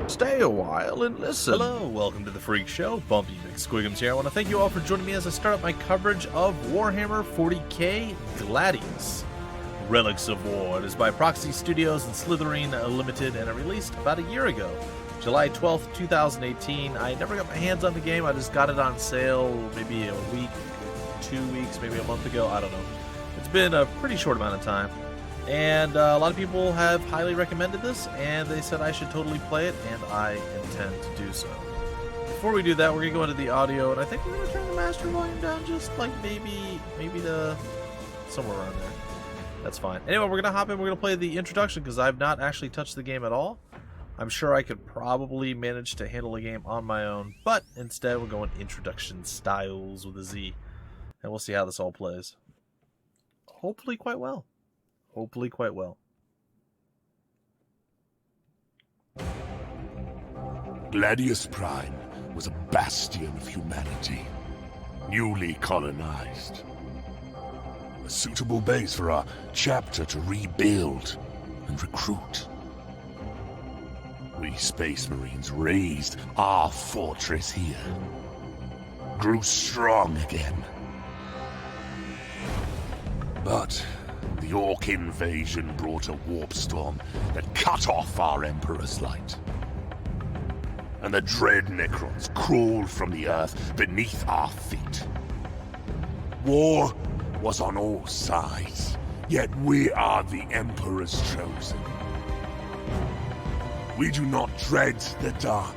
Stay a while and listen. Hello, welcome to the Freak Show. Bumpy McSquigums here. I want to thank you all for joining me as I start up my coverage of Warhammer 40k Gladius. Relics of War. It is by Proxy Studios and Slitherine Limited, and it released about a year ago, July 12th, 2018. I never got my hands on the game. I just got it on sale maybe a week, 2 weeks, maybe a month ago. I don't know. It's been a pretty short amount of time. And a lot of people have highly recommended this, and they said I should totally play it, and I intend to do so. Before we do that, we're going to go into the audio, and I think we're going to turn the master volume down just like maybe to somewhere around there. That's fine. Anyway, we're going to hop in. We're going to play the introduction because I've not actually touched the game at all. I'm sure I could probably manage to handle the game on my own, but instead we're going introduction styles with a Z, and we'll see how this all plays. Hopefully quite well. Hopefully quite well. Gladius Prime was a bastion of humanity, newly colonized. A suitable base for our chapter to rebuild and recruit. We Space Marines raised our fortress here, grew strong again. But the Orc invasion brought a warp storm that cut off our Emperor's light. And the dread Necrons crawled from the earth beneath our feet. War was on all sides, yet we are the Emperor's chosen. We do not dread the dark,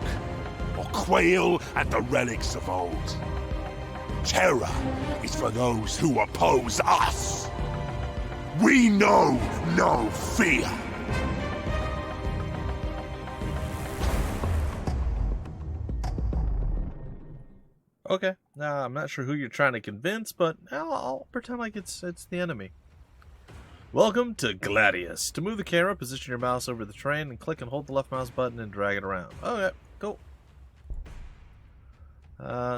or quail at the relics of old. Terror is for those who oppose us. We know no fear. Okay, now I'm not sure who you're trying to convince, but I'll pretend like it's the enemy. Welcome to Gladius. To move the camera, position your mouse over the terrain and click and hold the left mouse button and drag it around. Okay, cool.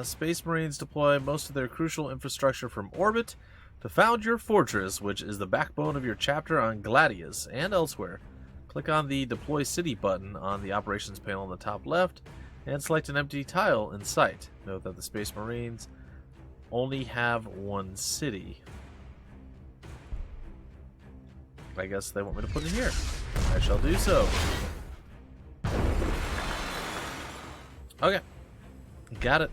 Space Marines deploy most of their crucial infrastructure from orbit to found your fortress, which is the backbone of your chapter on Gladius and elsewhere. Click on the Deploy City button on the operations panel on the top left and select an empty tile in sight. Note that the Space Marines only have one city. I guess they want me to put it here. I shall do so. Okay. Got it.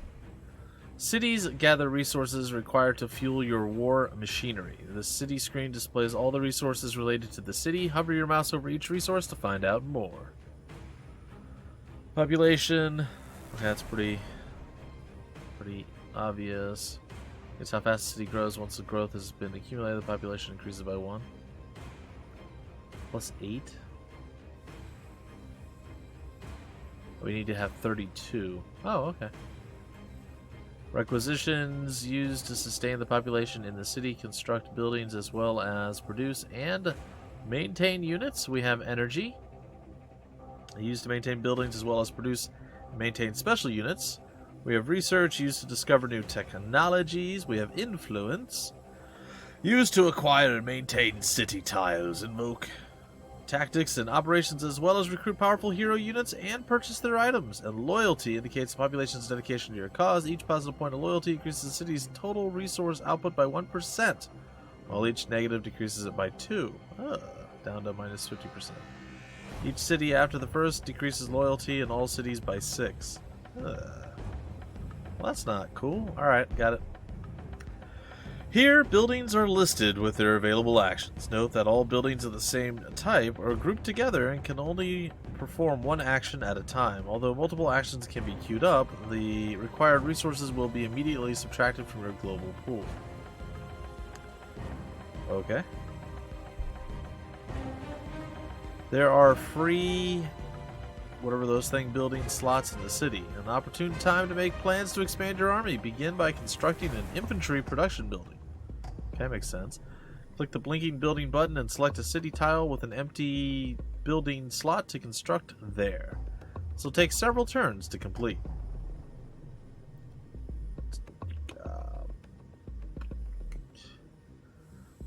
Cities gather resources required to fuel your war machinery. The city screen displays all the resources related to the city. Hover your mouse over each resource to find out more. Population. That's pretty obvious. It's how fast the city grows. Once the growth has been accumulated, the population increases by 1. Plus 8. We need to have 32. Oh, okay. Requisitions used to sustain the population in the city, construct buildings as well as produce and maintain units. We have energy, used to maintain buildings as well as produce and maintain special units. We have research, used to discover new technologies. We have influence, used to acquire and maintain city tiles. Invoke tactics and operations as well as recruit powerful hero units and purchase their items. And loyalty indicates the population's dedication to your cause. Each positive point of loyalty increases the city's total resource output by 1%, while each negative decreases it by 2. Down to minus 50%. Each city after the first decreases loyalty in all cities by 6. Well, that's not cool. Alright, got it. Here, buildings are listed with their available actions. Note that all buildings of the same type are grouped together and can only perform one action at a time. Although multiple actions can be queued up, the required resources will be immediately subtracted from your global pool. Okay. There are free, whatever those things, building slots in the city. An opportune time to make plans to expand your army. Begin by constructing an infantry production building. Okay, makes sense. Click the blinking building button and select a city tile with an empty building slot to construct there. This will take several turns to complete.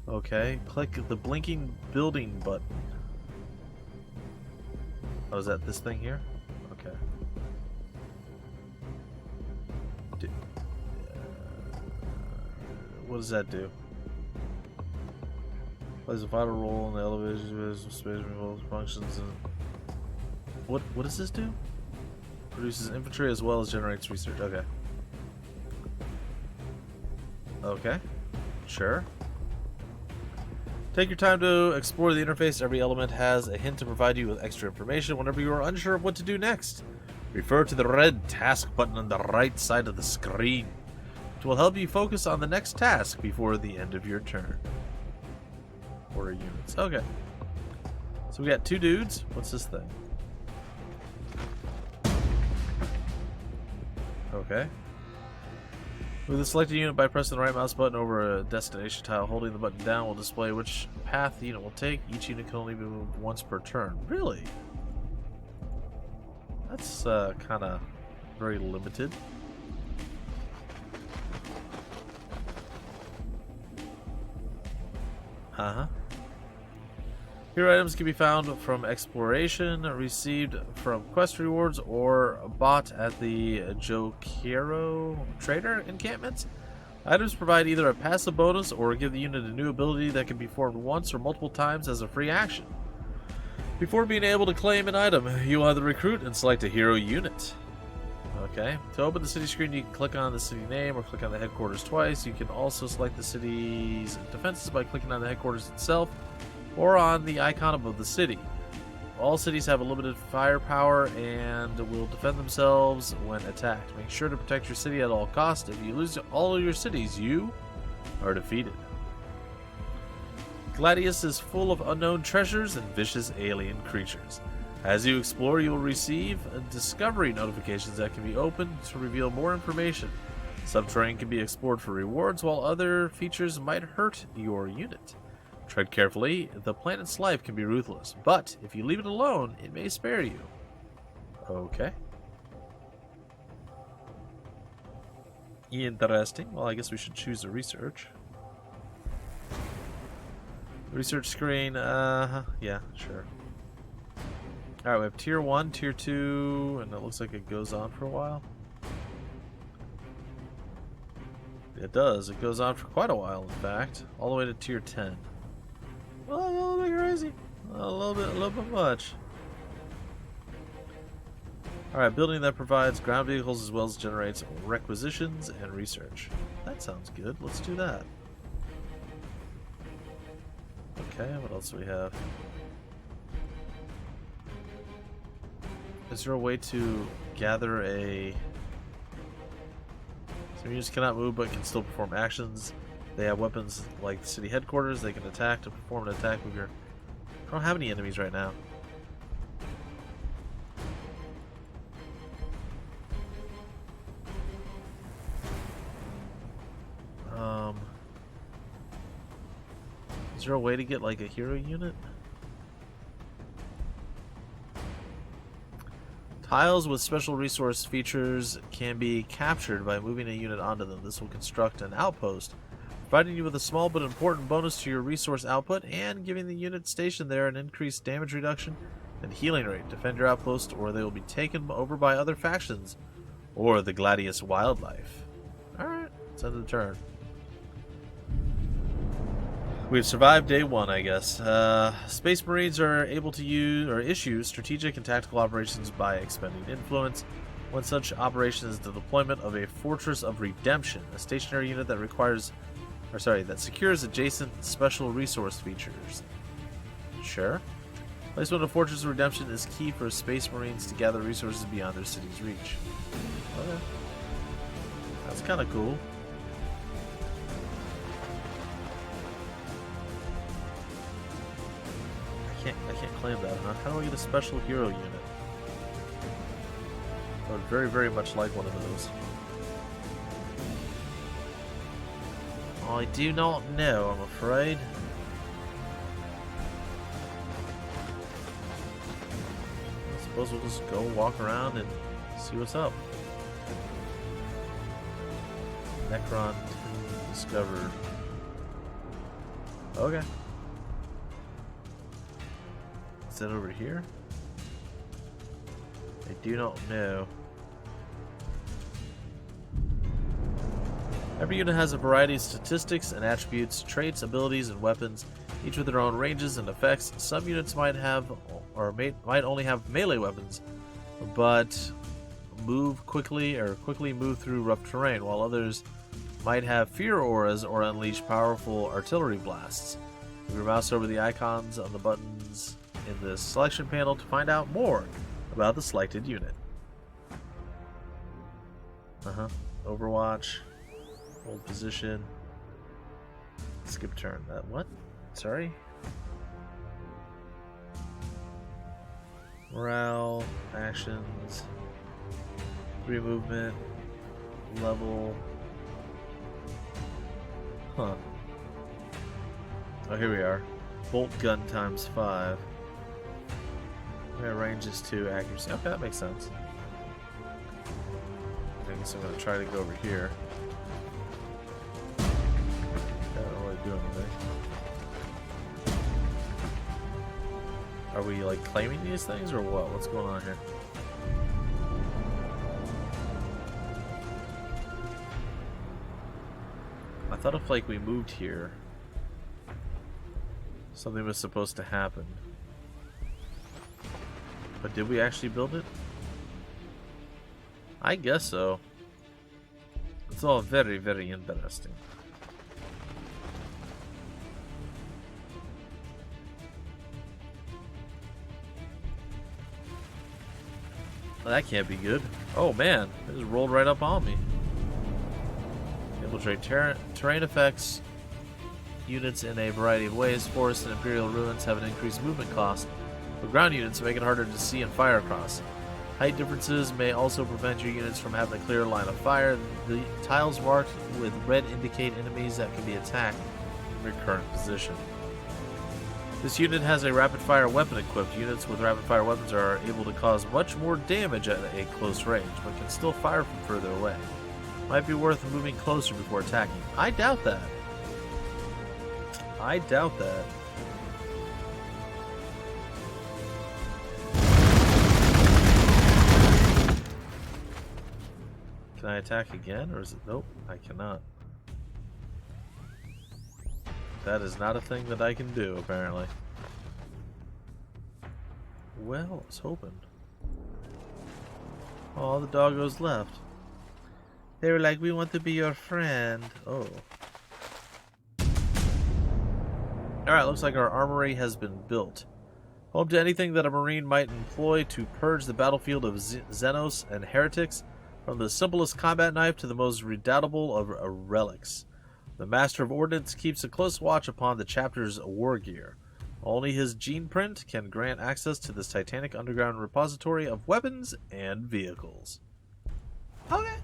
Okay, click the blinking building button. Oh, is that this thing here? Okay. What does that do? Plays a vital role in the elevation of space removal functions and what does this do? Produces infantry as well as generates research. Okay. Okay. Sure. Take your time to explore the interface. Every element has a hint to provide you with extra information whenever you are unsure of what to do next. Refer to the red task button on the right side of the screen. It will help you focus on the next task before the end of your turn. Order units. Okay. So we got 2 dudes. What's this thing? Okay. Move the selected unit by pressing the right mouse button over a destination tile. Holding the button down will display which path the unit will take. Each unit can only be moved once per turn. Really? That's kind of very limited. Uh-huh. Here items can be found from exploration, received from quest rewards, or bought at the Jokero trader encampments. Items provide either a passive bonus or give the unit a new ability that can be formed once or multiple times as a free action. Before being able to claim an item, you will have to recruit and select a hero unit. Okay. To open the city screen, you can click on the city name or click on the headquarters twice. You can also select the city's defenses by clicking on the headquarters itself or on the icon above the city. All cities have a limited firepower and will defend themselves when attacked. Make sure to protect your city at all costs. If you lose all of your cities, you are defeated. Gladius is full of unknown treasures and vicious alien creatures. As you explore, you will receive discovery notifications that can be opened to reveal more information. Subterranean can be explored for rewards, while other features might hurt your unit. Tread carefully. The planet's life can be ruthless, but if you leave it alone, it may spare you. Okay. Interesting. Well, I guess we should choose a research. Research screen, yeah, sure. Alright, we have tier 1, tier 2, and it looks like it goes on for a while. It does. It goes on for quite a while, in fact. All the way to tier 10. Well, a little bit crazy. A little bit much. Alright, building that provides ground vehicles as well as generates requisitions and research. That sounds good. Let's do that. Okay, what else do we have? Is there a way to gather a... Some units cannot move but can still perform actions. They have weapons like the city headquarters. They can attack to perform an attack with your... I don't have any enemies right now. Is there a way to get like a hero unit? Tiles with special resource features can be captured by moving a unit onto them. This will construct an outpost, providing you with a small but important bonus to your resource output and giving the unit stationed there an increased damage reduction and healing rate. Defend your outpost or they will be taken over by other factions or the Gladius wildlife. Alright, let's end the turn. We've survived day 1, I guess. Space Marines are able to use or issue strategic and tactical operations by expending influence. One such operation is the deployment of a Fortress of Redemption, a stationary unit that that secures adjacent special resource features. Sure. Placement of Fortress of Redemption is key for Space Marines to gather resources beyond their city's reach. Okay. That's kind of cool. I can't claim that, huh? How do I get a special hero unit? I would very, very much like one of those. I do not know, I'm afraid. I suppose we'll just go walk around and see what's up. Necron discovered. Okay. Is that over here? I do not know. Every unit has a variety of statistics and attributes, traits, abilities, and weapons, each with their own ranges and effects. Some units might have, might only have melee weapons, but move quickly or quickly move through rough terrain, while others might have fear auras or unleash powerful artillery blasts. Move your mouse over the icons on the buttons in the selection panel to find out more about the selected unit. Overwatch. Hold position. Skip turn. What? Sorry? Morale. Actions. 3 movement. Level. Huh. Oh, here we are. Bolt gun times 5. Okay, range is 2. Accuracy. Okay, that makes sense. I guess I'm going to try to go over here. Don't really do anything. Are we like claiming these things or what? What's going on here? I thought if like we moved here, something was supposed to happen. But did we actually build it? I guess so. It's all very, very interesting. Well, that can't be good. Oh man, it just rolled right up on me. Infiltrate terrain effects units in a variety of ways. Forests and Imperial ruins have an increased movement cost, but ground units make it harder to see and fire across. Height differences may also prevent your units from having a clear line of fire. The tiles marked with red indicate enemies that can be attacked from your current position. This unit has a rapid-fire weapon equipped. Units with rapid-fire weapons are able to cause much more damage at a close range, but can still fire from further away. Might be worth moving closer before attacking. I doubt that. I doubt that. Can I attack again, or is it... Nope, I cannot. That is not a thing that I can do, apparently. Well, I was hoping. Oh, the doggos left. They were like, we want to be your friend. Oh. Alright, looks like our armory has been built. Home to anything that a marine might employ to purge the battlefield of Xenos and heretics, from the simplest combat knife to the most redoubtable of relics. The Master of Ordnance keeps a close watch upon the chapter's war gear. Only his gene print can grant access to this titanic underground repository of weapons and vehicles. Okay.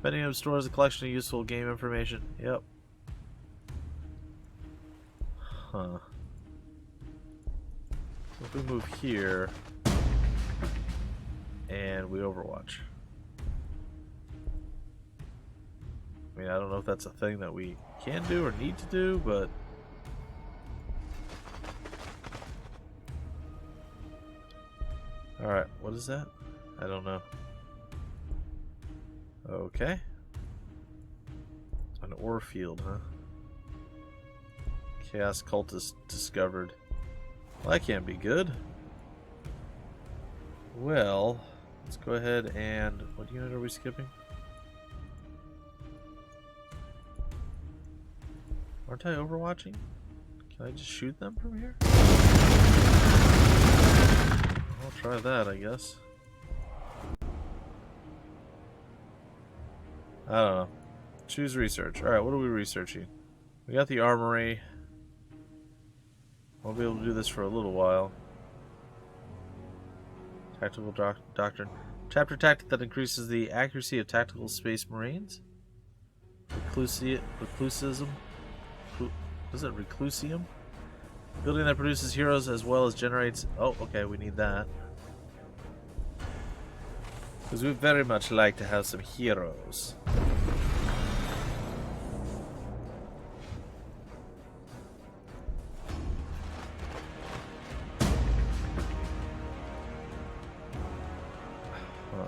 Benningham stores a collection of useful game information. Yep. Huh. So if we move here and we overwatch. I mean, I don't know if that's a thing that we can do or need to do, but... Alright, what is that? I don't know. Okay. An ore field, huh? Chaos cultist discovered. Well, that can't be good. Well, let's go ahead and... What unit are we skipping? Aren't I overwatching? Can I just shoot them from here? I'll try that, I guess. I don't know. Choose research. Alright, what are we researching? We got the armory. Won't be able to do this for a little while. Tactical doctrine. Chapter tactic that increases the accuracy of tactical space marines. Reclusism. Is it Reclusium? Building that produces heroes as well as generates... Oh, okay, we need that. Because we very much like to have some heroes. Huh.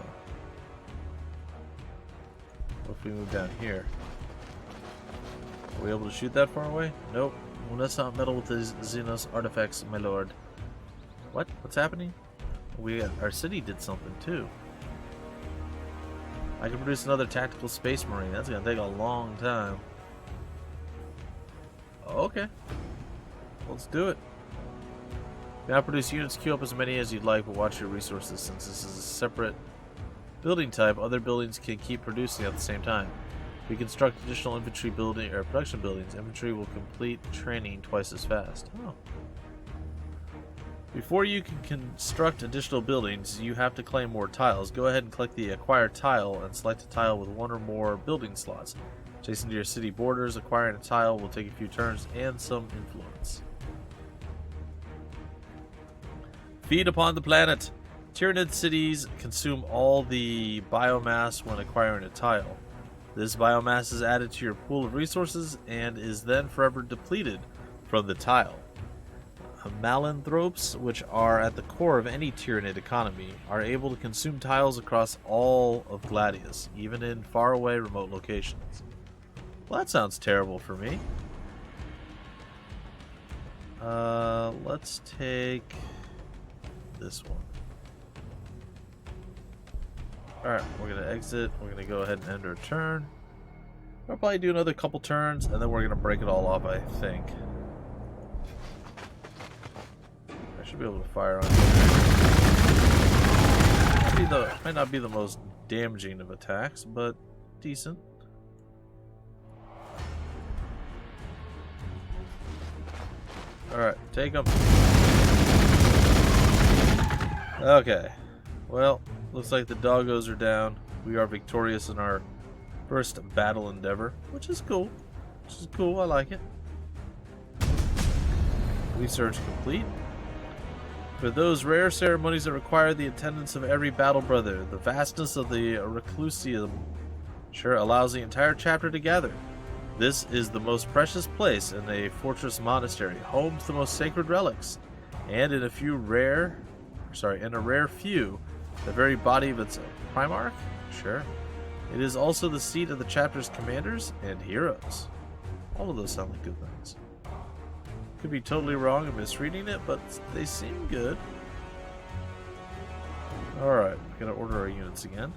What if we move down here? Are we able to shoot that far away? Nope. Will not meddle with the Xenos artifacts, my lord. What? What's happening? Our city did something too. I can produce another tactical space marine. That's gonna take a long time. Okay. Let's do it. Now produce units, queue up as many as you'd like, but watch your resources. Since this is a separate building type, other buildings can keep producing at the same time. If you construct additional infantry building or production buildings, infantry will complete training twice as fast. Oh. Before you can construct additional buildings, you have to claim more tiles. Go ahead and click the acquire tile and select a tile with one or more building slots. Adjacent to your city borders, acquiring a tile will take a few turns and some influence. Feed upon the planet. Tyranid cities consume all the biomass when acquiring a tile. This biomass is added to your pool of resources and is then forever depleted from the tile. Malanthropes, which are at the core of any Tyranid economy, are able to consume tiles across all of Gladius, even in faraway remote locations. Well, that sounds terrible for me. Let's take this one. Alright, we're going to exit. We're going to go ahead and end our turn. We'll probably do another couple turns, and then we're going to break it all off, I think. I should be able to fire on it. Might not be the most damaging of attacks, but decent. Alright, take them. Okay. Well, looks like the doggos are down. We are victorious in our first battle endeavor, which is cool. I like it. Research complete. For those rare ceremonies that require the attendance of every battle brother, the vastness of the Reclusium sure allows the entire chapter to gather. This is the most precious place in a fortress monastery, home to the most sacred relics, and in a rare few, the very body of its Primarch? Sure. It is also the seat of the chapter's commanders and heroes. All of those sound like good things. Could be totally wrong and misreading it, but they seem good. Alright, we're gonna order our units again.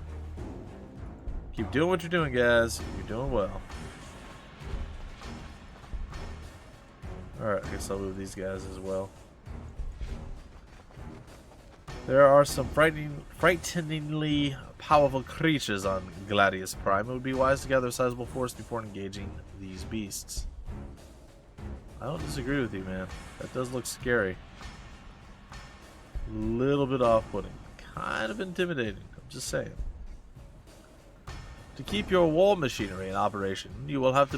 Keep doing what you're doing, guys. You're doing well. Alright, I guess I'll move these guys as well. There are some frighteningly powerful creatures on Gladius Prime. It would be wise to gather a sizable force before engaging these beasts. I don't disagree with you, man. That does look scary. Little bit off-putting. Kind of intimidating. I'm just saying. To keep your war machinery in operation, you will have to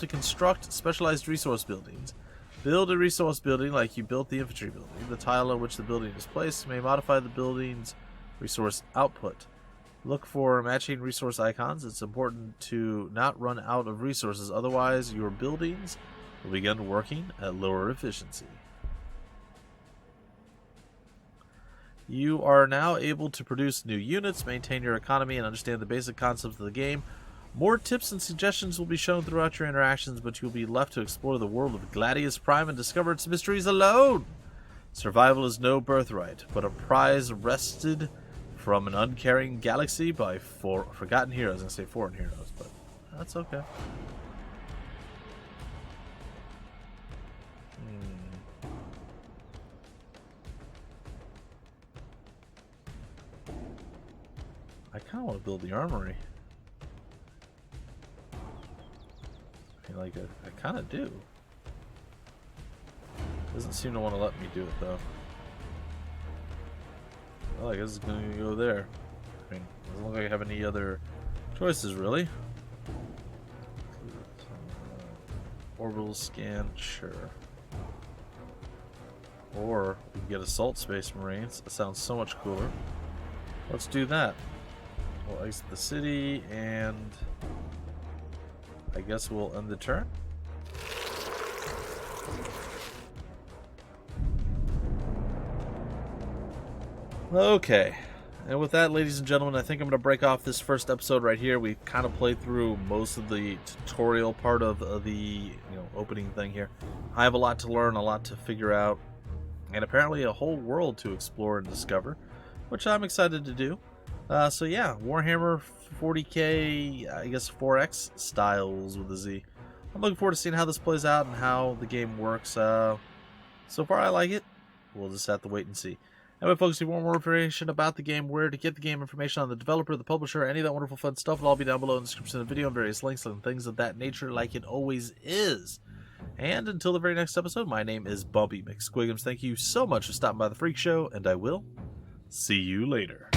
construct specialized resource buildings. Build a resource building like you built the infantry building. The tile on which the building is placed may modify the building's resource output. Look for matching resource icons. It's important to not run out of resources, otherwise your buildings will begin working at lower efficiency. You are now able to produce new units, maintain your economy, and understand the basic concepts of the game. More tips and suggestions will be shown throughout your interactions, but you'll be left to explore the world of Gladius Prime and discover its mysteries alone. Survival is no birthright, but a prize wrested from an uncaring galaxy by forgotten heroes. I was going to say foreign heroes, but that's okay. I kind of want to build the armory. I kind of do. Doesn't seem to want to let me do it though. Well, I guess it's going to go there. I mean, doesn't look like I have any other choices really. Orbital scan, sure. Or we can get assault space marines. That sounds so much cooler. Let's do that. We'll exit the city and I guess we'll end the turn. Okay. And with that, ladies and gentlemen, I think I'm going to break off this first episode right here. We've kind of played through most of the tutorial part of the opening thing here. I have a lot to learn, a lot to figure out, and apparently a whole world to explore and discover, which I'm excited to do. So yeah, Warhammer 40k, I guess 4X styles with a Z. I'm looking forward to seeing how this plays out and how the game works. So far I like it. We'll just have to wait and see. Anyway, folks, if you want more information about the game, where to get the game, information on the developer, the publisher, any of that wonderful fun stuff, it'll all be down below in the description of the video and various links and things of that nature, like it always is. And until the very next episode, my name is Bumpy McSquigums. Thank you so much for stopping by the Freak Show, and I will see you later.